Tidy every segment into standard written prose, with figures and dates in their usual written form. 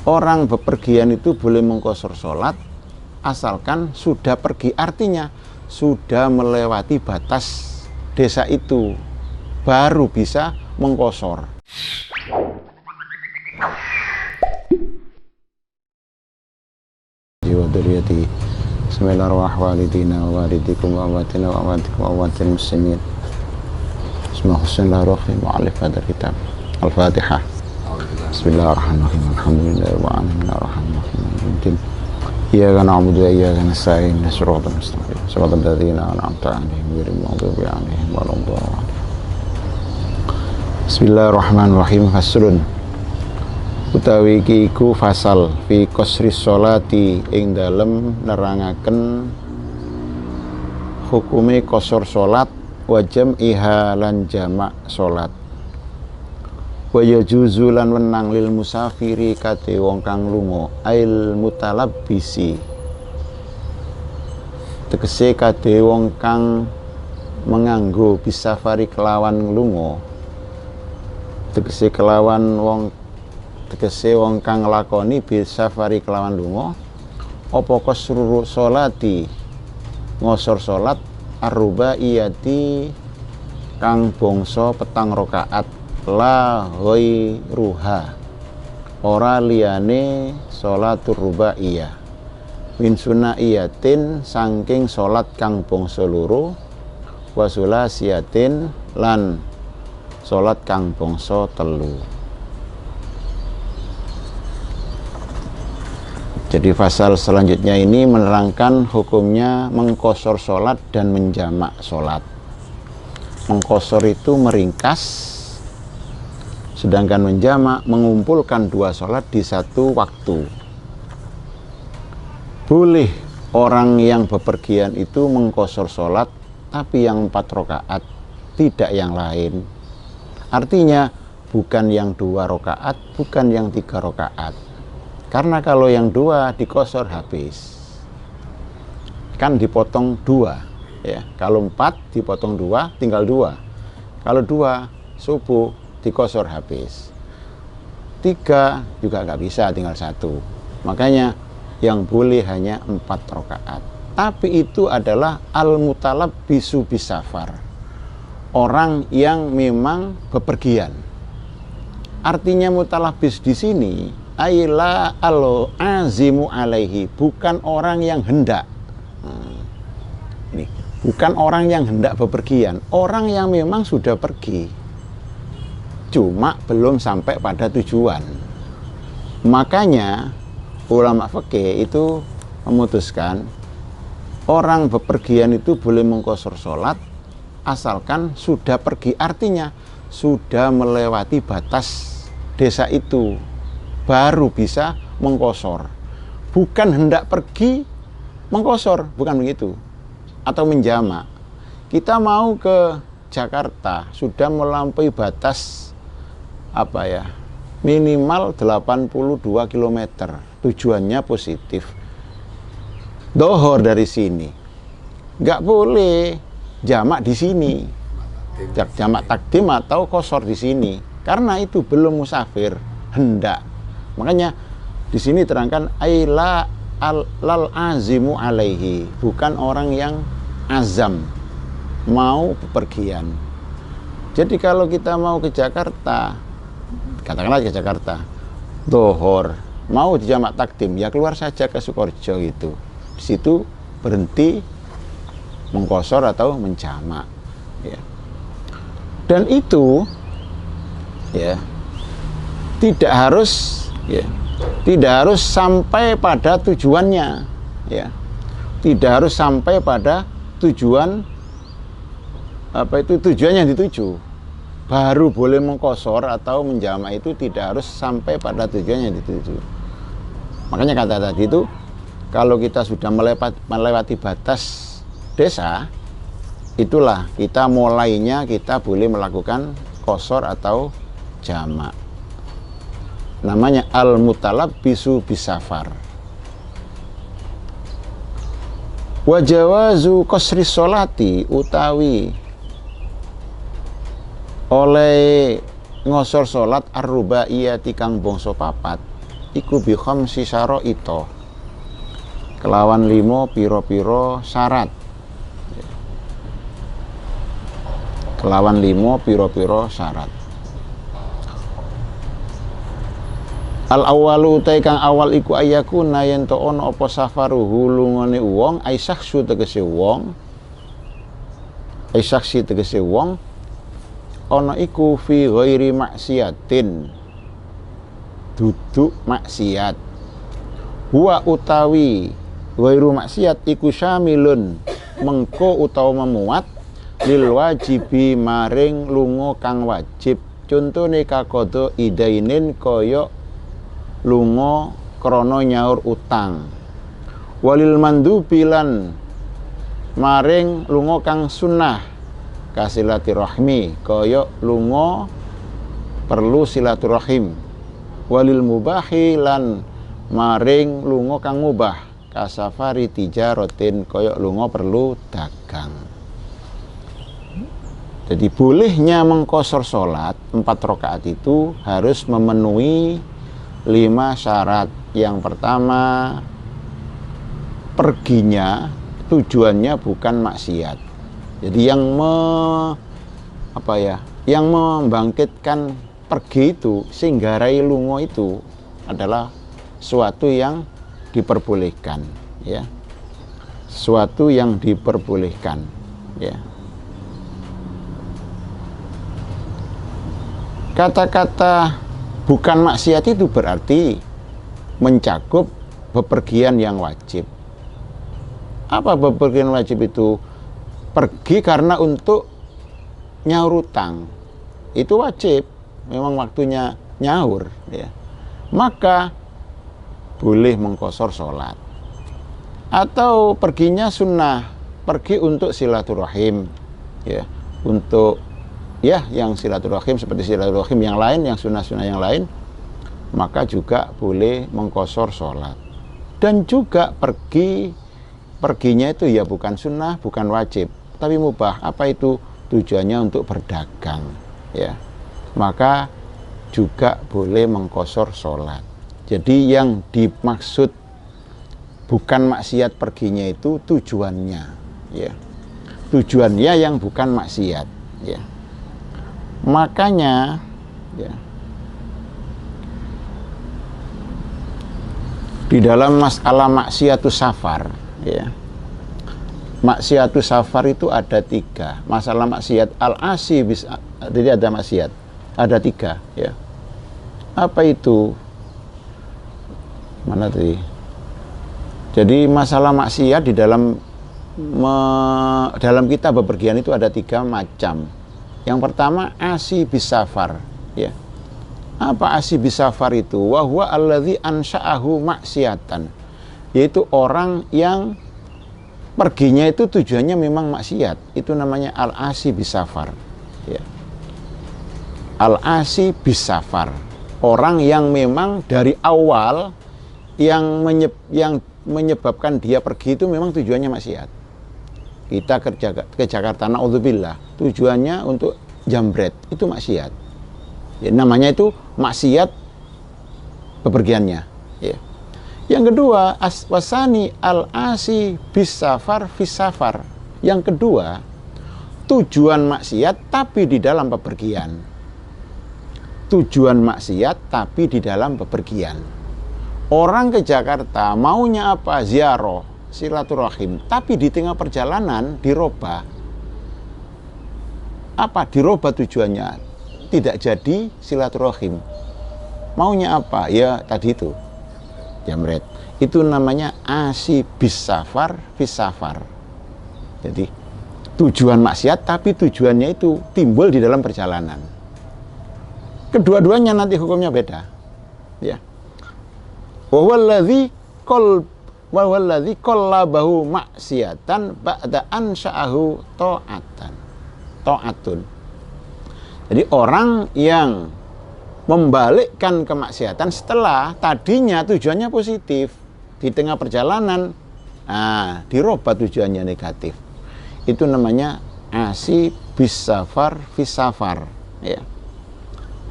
orang bepergian itu boleh mengqashar sholat asalkan sudah pergi, artinya sudah melewati batas desa itu baru bisa mengqashar. Bismillahirrahmanirrahim. Wa walidikum wa walidikum wa walidikum wa walidikum muslimin. Bismillahirrahmanirrahim. Mu'allif hadal kitab. Al-Fatihah. Bismillahirrahmanirrahim. Alhamdulillah wa alhamdulillah. Iyyaka na'budu wa iyyaka nasta'in. Shiratal mustaqim. Shiratal ladzina an'amta 'alaihim ghairil maghdubi 'alaihim waladdallin. Bismillahirrahmanirrahim. Faslun. Utawi iki iku fasal fi qasri sholati ing dalem nerangaken hukume qashar salat wa jam'iha lan jamak salat. Wa yajuzu lan wenang lil musafiri kate wong kang lunga ail mutalabbisi tegese kate wong kang menganggo bisafari kelawan lunga tegese wong kang nglakoni bisafari kelawan lunga apa qasru sholati ngosor salat arrubaiyati kang bangsa petang rakaat la ghairuha ora liyane sholatur rubaiyah min sunaiyatin saking salat kang bangsa loro wa sulasiyatin lan salat kang bangsa telu. Jadi pasal selanjutnya ini menerangkan hukumnya mengqashar sholat dan menjamak sholat. Mengqashar itu meringkas, sedangkan menjamak mengumpulkan dua sholat di satu waktu. Boleh orang yang bepergian itu mengqashar sholat, tapi yang 4 rakaat, tidak yang lain. Artinya bukan yang 2 rakaat, bukan yang 3 rakaat. Karena kalau yang 2 diqashar habis, kan dipotong 2 ya. Kalau 4 dipotong 2 tinggal 2. Kalau 2 subuh diqashar habis, 3 juga nggak bisa, tinggal 1. Makanya yang boleh hanya 4 rakaat. Tapi itu adalah al-mutalabbisu bisafar, orang yang memang bepergian. Artinya mutalabbis di sini aila al-azimu alaihi, bukan orang yang hendak. Ini bukan orang yang hendak bepergian, orang yang memang sudah pergi, cuma belum sampai pada tujuan. Makanya ulama fikih itu memutuskan orang bepergian itu boleh mengqashar sholat asalkan sudah pergi, artinya sudah melewati batas desa itu baru bisa mengqashar. Bukan hendak pergi mengqashar, bukan begitu. Atau menjamak. Kita mau ke Jakarta, sudah melampaui batas minimal 82 km. Tujuannya positif. Dohor dari sini. Nggak boleh jamak di sini. Jamak takdim atau qashar di sini. Karena itu belum musafir, hendak. Makanya di sini terangkan aila lal azimu alaihi, bukan orang yang azam mau bepergian. Jadi kalau kita mau ke Jakarta, katakanlah ke Jakarta, dohor, mau di jamak takdim, ya keluar saja ke Sukoharjo gitu. Di situ berhenti mengqashar atau menjamak. Ya. Dan itu ya tidak harus sampai pada tujuannya, ya. Tidak harus sampai pada tujuan tujuan yang dituju. Baru boleh mengqashar atau menjamak, itu tidak harus sampai pada tujuan yang dituju. Makanya kata tadi itu, kalau kita sudah melewati batas desa, itulah kita mulainya kita boleh melakukan qashar atau jamak. Namanya al-mutalabbisu bisafar. Wa jawazu qasri sholati, utawi oleh ngosor salat ar-rubaiyati kang bangsa papat, iku bi khamsi syaraita, kelawan 5 pira-pira syarat. Kelawan 5 pira-pira syarat. Al awwalu utai kang awal iku ayakuna yen to ana apa safaruhu lungane wong, aisyaksu tegese wong, aisyakshi tegese wong ana iku fi ghairi maksiatin, duduk maksiat. Huwa utawi ghairu maksiat iku syamilun mengko utawa memuat lil wajibi maring lunga kang wajib. Contone kakodo idainin kaya lunga krana nyaur utang. Walil mandubilan maring lunga kang sunnah kasilaturahmi kaya lunga perlu silaturahim. Walil mubahi lan maring lunga kang mubah kasafari tijaratin kaya lunga perlu dagang. Jadi bolehnya mengqashar salat 4 rakaat itu harus memenuhi 5 syarat. Yang pertama, perginya tujuannya bukan maksiat. Jadi yang yang membangkitkan pergi itu singgarai lungo itu adalah suatu yang diperbolehkan, ya. Suatu yang diperbolehkan, ya. Kata-kata bukan maksiat itu berarti mencakup bepergian yang wajib. Apa bepergian wajib itu? Pergi karena untuk nyaur utang, itu wajib, memang waktunya nyaur, ya. Maka boleh mengqashar sholat. Atau perginya sunnah, pergi untuk silaturahim, ya, untuk yang silaturahim seperti silaturahim yang lain, yang sunnah-sunnah yang lain, maka juga boleh mengqashar sholat. Dan juga perginya itu ya bukan sunnah, bukan wajib, tapi mubah. Apa itu? Tujuannya untuk berdagang, ya. Maka juga boleh mengqashar sholat. Jadi yang dimaksud bukan maksiat perginya itu tujuannya, ya. Tujuannya yang bukan maksiat, ya. Makanya, ya, di dalam masalah maksiatus safar, ya, maksiatus safar itu ada 3. Masalah maksiat al-asi bisa, jadi ada maksiat, ada 3, ya. Apa itu? Mana tadi? Jadi masalah maksiat di dalam dalam kita bepergian itu ada 3 macam. Yang pertama asi bisafar, ya. Apa asi bisafar itu? Wa huwa alladzi ansha'ahu maksiatan, yaitu orang yang perginya itu tujuannya memang maksiat. Itu namanya al-asi bisafar, ya. Al-asi bisafar, orang yang memang dari awal yang menyebabkan dia pergi itu memang tujuannya maksiat. Kita ke Jakarta, naudzubillah, tujuannya untuk jambret, itu maksiat, ya, namanya itu maksiat bepergiannya, ya. Yang kedua, wasani al-asi bisafar fisafar. Yang kedua, tujuan maksiat tapi di dalam bepergian. Tujuan maksiat tapi di dalam bepergian. Orang ke Jakarta maunya apa? Ziarah, silaturahim, tapi di tengah perjalanan dirubah. Apa? Dirubah tujuannya, tidak jadi silaturahim. Maunya apa? Ya tadi itu, jamret. Itu namanya asi bisafar fisafar. Jadi tujuan maksiat tapi tujuannya itu timbul di dalam perjalanan. Kedua-duanya nanti hukumnya beda, ya. Wa huwallazi qallabahu maksiatan ba'da ansha'ahu ta'atun. Jadi orang yang membalikkan kemaksiatan setelah tadinya tujuannya positif, di tengah perjalanan dirubah tujuannya negatif. Itu namanya asi bisafar fisafar, ya.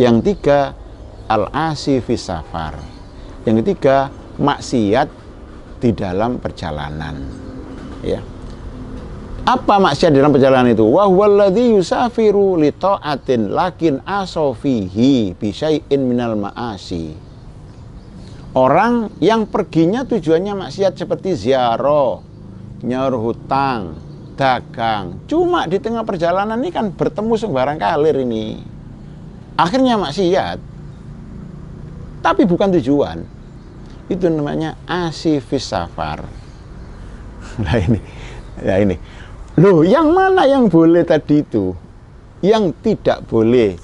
Yang 3 al-asi fisafar. Yang ketiga, maksiat di dalam perjalanan. Ya. Apa maksiat di dalam perjalanan itu? Wa huwallazi yusafiru li ta'atin lakin asofihi bi syai'in minal ma'asi. Orang yang perginya tujuannya maksiat seperti ziarah, nyaur hutang, dagang. Cuma di tengah perjalanan ini kan bertemu sembarang kalir ini. Akhirnya maksiat. Tapi bukan tujuan. Itu namanya asifis safar. Nah ini. Ya ini. Loh, yang mana yang boleh tadi itu? Yang tidak boleh.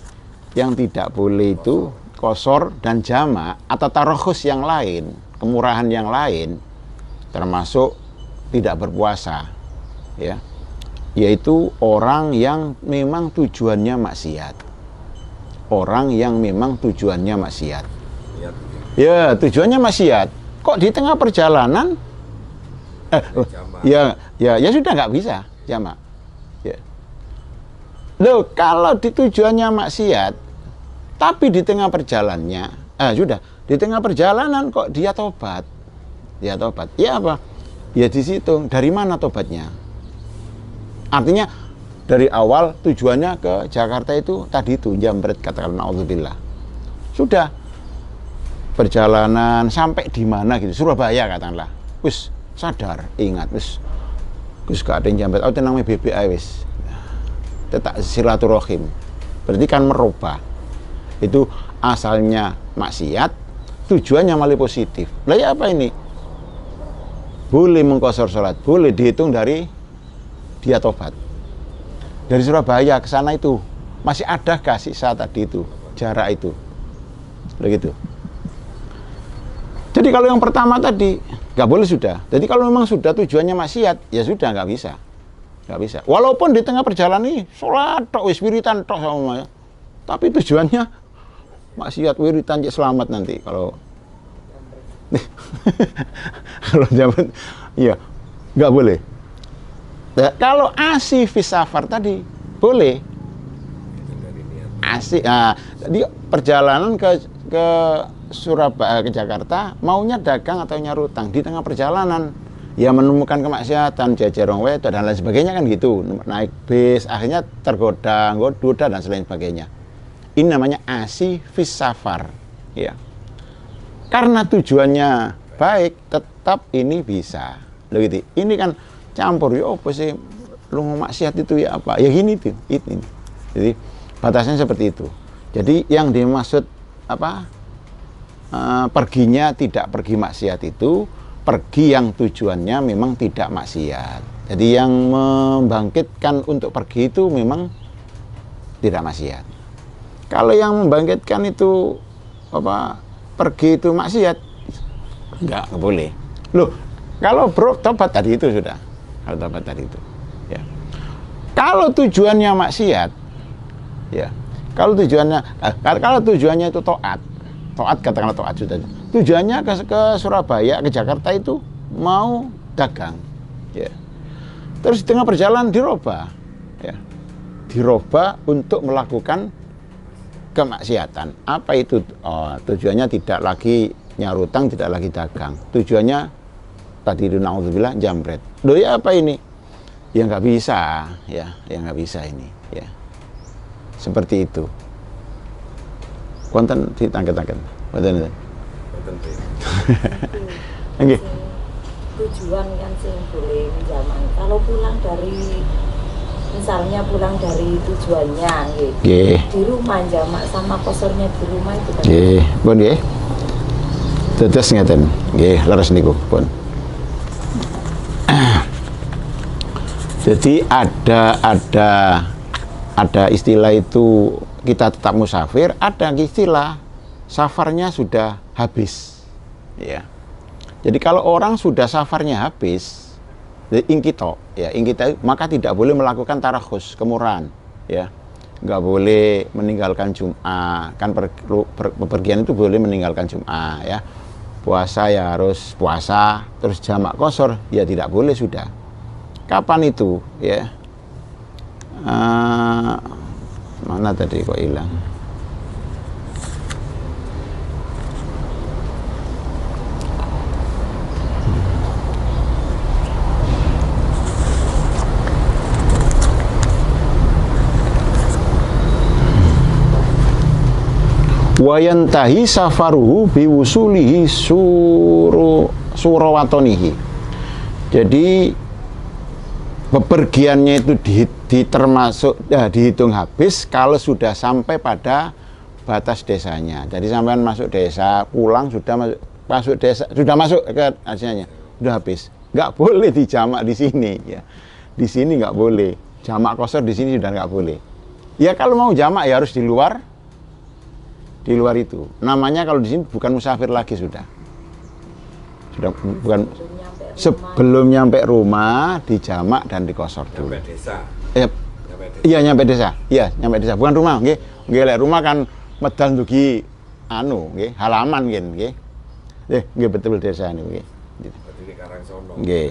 Yang tidak boleh itu qashar dan jamak atau tarokhus yang lain, kemurahan yang lain, termasuk tidak berpuasa. Ya. Yaitu orang yang memang tujuannya maksiat. Orang yang memang tujuannya maksiat. Ya, tujuannya maksiat. Kok di tengah perjalanan ya sudah nggak bisa jamak. Ya. Loh, kalau di tujuannya maksiat, tapi di tengah perjalanannya, sudah di tengah perjalanan kok dia tobat. Dia tobat. Ya apa? Ya dihitung dari mana tobatnya. Artinya dari awal tujuannya ke Jakarta itu tadi itu jambret, katakan naudzubillah. Sudah perjalanan sampai di mana gitu, Surabaya katakanlah, wis sadar, ingat wis gak ada yang jambret, tenang BBI wis, tetap silaturahim, berarti kan merubah. Itu asalnya maksiat, tujuannya malah positif. Lah ya apa ini? Boleh mengqashar sholat, boleh dihitung dari dia tobat. Dari Surabaya ke sana itu masih ada kasih saat tadi itu jarak itu, begitu. Jadi kalau yang pertama tadi nggak boleh sudah. Jadi kalau memang sudah tujuannya maksiat, ya sudah nggak bisa, nggak bisa. Walaupun di tengah perjalanan ini sholat tok, wis wiritan tok sama ya. Tapi tujuannya maksiat, wiritan cek selamat nanti kalau kalau jaman, ya nggak boleh. Nah, kalau asifis safar tadi boleh. Asik. Nah, jadi perjalanan ke Surabaya ke Jakarta maunya dagang atau nyaur hutang, di tengah perjalanan ya menemukan kemaksiatan, jajarong wedok dan lain sebagainya kan gitu, naik bis akhirnya tergoda dan lain sebagainya. Ini namanya asifis safar ya. Karena tujuannya baik tetap ini bisa. Loh gitu. Ini kan campur ya apa sih lu maksiat itu ya apa? Ya gini tuh, ini. Jadi batasnya seperti itu. Jadi yang dimaksud apa? Perginya tidak pergi maksiat itu pergi yang tujuannya memang tidak maksiat. Jadi yang membangkitkan untuk pergi itu memang tidak maksiat. Kalau yang membangkitkan itu apa pergi itu maksiat, nggak boleh. Loh, kalau tobat tadi itu sudah, kalau tobat tadi itu, ya. Kalau tujuannya maksiat, ya. Kalau tujuannya itu taat katakanlah taat sudah. Tujuannya ke Surabaya, ke Jakarta itu mau dagang, ya. Terus di tengah perjalanan dirubah, ya. Dirubah untuk melakukan kemaksiatan. Apa itu? Oh, tujuannya tidak lagi nyaur hutang, tidak lagi dagang. Tujuannya tadi itu naudzubillah jambret. Loh ya apa ini? Ya nggak bisa, ya nggak bisa ini, ya. Seperti itu. Konten ditangket-tangket. Konten. Nggih. Tujuan kan sing boleh zaman. Kalau pulang dari misalnya pulang dari tujuannya gitu. Di rumah jamak sama kosornya di rumah itu kan. Nggih, pun nggih. Tetes ngeten. Nggih, leres niku, pun. Jadi ada istilah itu kita tetap musafir, ada istilah safarnya sudah habis, ya. Jadi kalau orang sudah safarnya habis, ingkito, ya ingkito, maka tidak boleh melakukan tarakhus, kemurahan, ya. Nggak boleh meninggalkan Jum'ah, kan bepergian itu boleh meninggalkan Jum'ah, ya. Puasa ya harus puasa, terus jamak qashar ya tidak boleh sudah. Kapan itu, ya? Mana tadi kok hilang? wa yantahi safaruhu biwusulihi surawatonihi. Jadi bepergiannya itu dihitung habis kalau sudah sampai pada batas desanya. Jadi sampean masuk desa, pulang sudah masuk desa, sudah masuk ke desanya, sudah habis. Nggak boleh dijamak di sini ya. Di sini nggak boleh. Jamak qashar di sini sudah nggak boleh. Ya kalau mau jamak ya harus di luar itu. Namanya kalau di sini bukan musafir lagi sudah bukan. Sebelum nyampe rumah dijamak dan diqashar dulu. Nyampe desa. Iya nyampe desa. Iya nyampe desa. Bukan rumah, nggih. Nggih lek rumah kan medal dugi nggih, halaman nggih. Nggih betul desa niku nggih. Berarti di Karangsono. Nggih.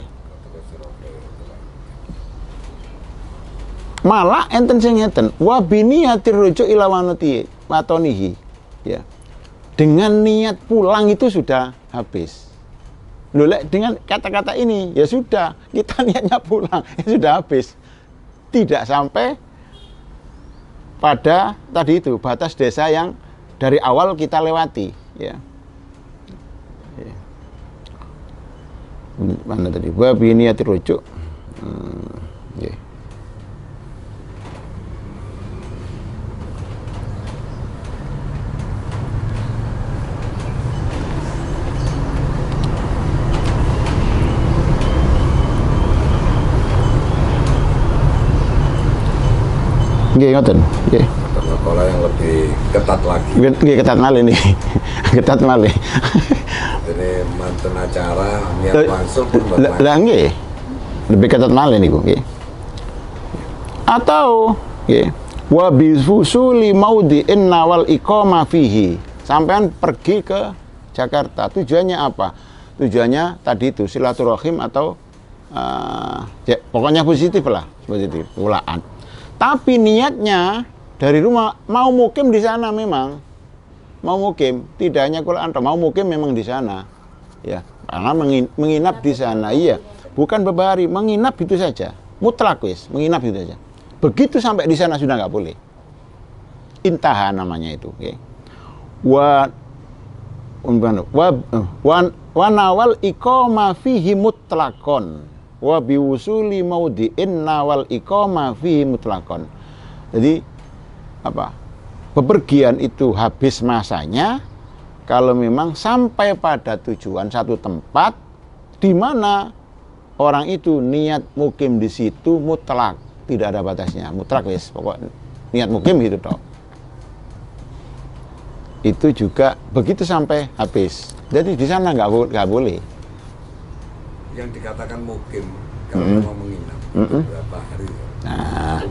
Malah enten sing ngeten, wa biniyatir rujuk ila watonihi. Ya. Dengan niat pulang itu sudah habis. Loh, dengan kata-kata ini ya sudah, kita niatnya pulang, ya sudah habis. Tidak sampai pada tadi itu batas desa yang dari awal kita lewati, ya. Mana tadi? Wa biniyatir rujuk. Nggih. Nggih ngoten, nggih. Protokol yang lebih ketat lagi. Nggih ketat malih nih. Ketat malih. Ini manten acara niat langsung pun bermain. Lah nggih. Lebih ketat malih niku nggih. Atau nggih, wa bifusuli maudhi'in nawal iqamah fihi. Sampean pergi ke Jakarta. Tujuannya apa? Tujuannya tadi itu silaturahim atau ya, pokoknya positif lah, positif, ulaan. Tapi niatnya dari rumah mau mukim di sana memang. Mau mukim, tidak hanya kulaan, mau mukim memang di sana. Ya, karena menginap di sana. Iya, bukan beberapa hari, menginap itu saja. Mutlak wis, menginap itu saja. Begitu sampai di sana sudah nggak boleh. Intaha namanya itu, okay. Wa nawal iqamah fihi mutlaqon. Wa biwusuli maudhi'in nawal iqamah fihi mutlaqon. Jadi apa? Bepergian itu habis masanya kalau memang sampai pada tujuan satu tempat di mana orang itu niat mukim di situ mutlak, tidak ada batasnya, mutlak wis, pokok niat mukim gitu toh. Itu juga begitu sampai habis. Jadi di sana nggak boleh. Yang dikatakan mukim kalau mau menginap berapa hari? Nah,